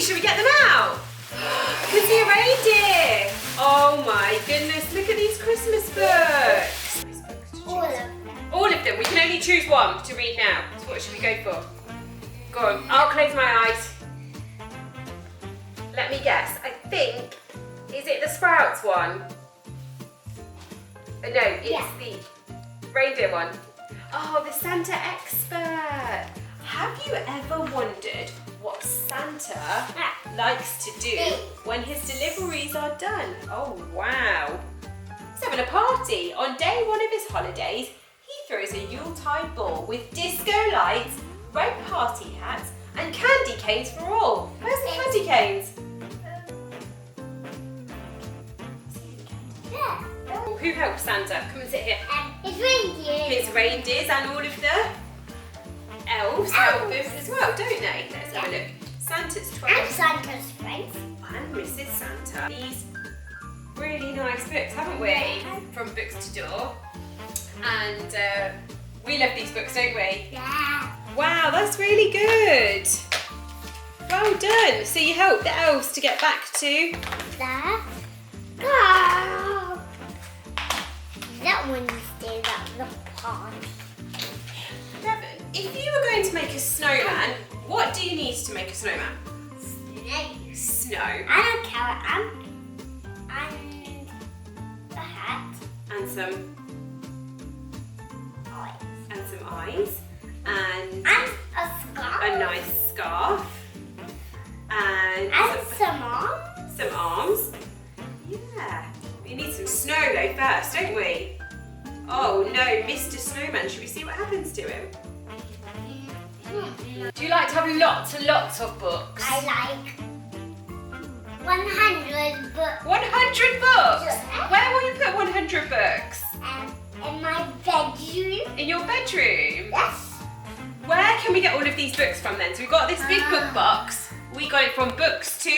Should we get them out? I can see a reindeer. Oh my goodness, look at these Christmas books. All of them. All of them. We can only choose one to read now. So what should we go for? Go on, I'll close my eyes. Let me guess. I think, is it the Sprouts one? No, it's the reindeer one. Oh, the Santa Expert. Have you ever wondered what Santa likes to do when his deliveries are done? Oh, wow. He's having a party. On day one of his holidays, he throws a Yuletide ball with disco lights, red party hats, and candy canes for all. Where's the candy canes? Yeah. Oh, who helps Santa? Come and sit here. His reindeer. His reindeers and all of the elves help him as well, don't they? Let's have a look. Santa's 12. And Santa's friends. And Mrs. Santa. These really nice books, haven't we? From Books2Door. And we love these books, don't we? Yeah. Wow, that's really good. Well done. So you helped the elves to get back to... There. Go. That one stays at the park. Devon, if you were going to make a snowman, what do you need to make a snowman? Snow. And a carrot and a hat. And some Eyes. and some eyes. And And a scarf. a nice scarf. And Some arms. some arms. Yeah. We need some snow though first, don't we? Oh no, Mr. Snowman. Should we see what happens to him? Do you like to have lots and lots of books? I like 100 books. 100 books? Where will you put 100 books? In my bedroom. In your bedroom? Yes. Where can we get all of these books from then? So we've got this big book box. We got it from Books2.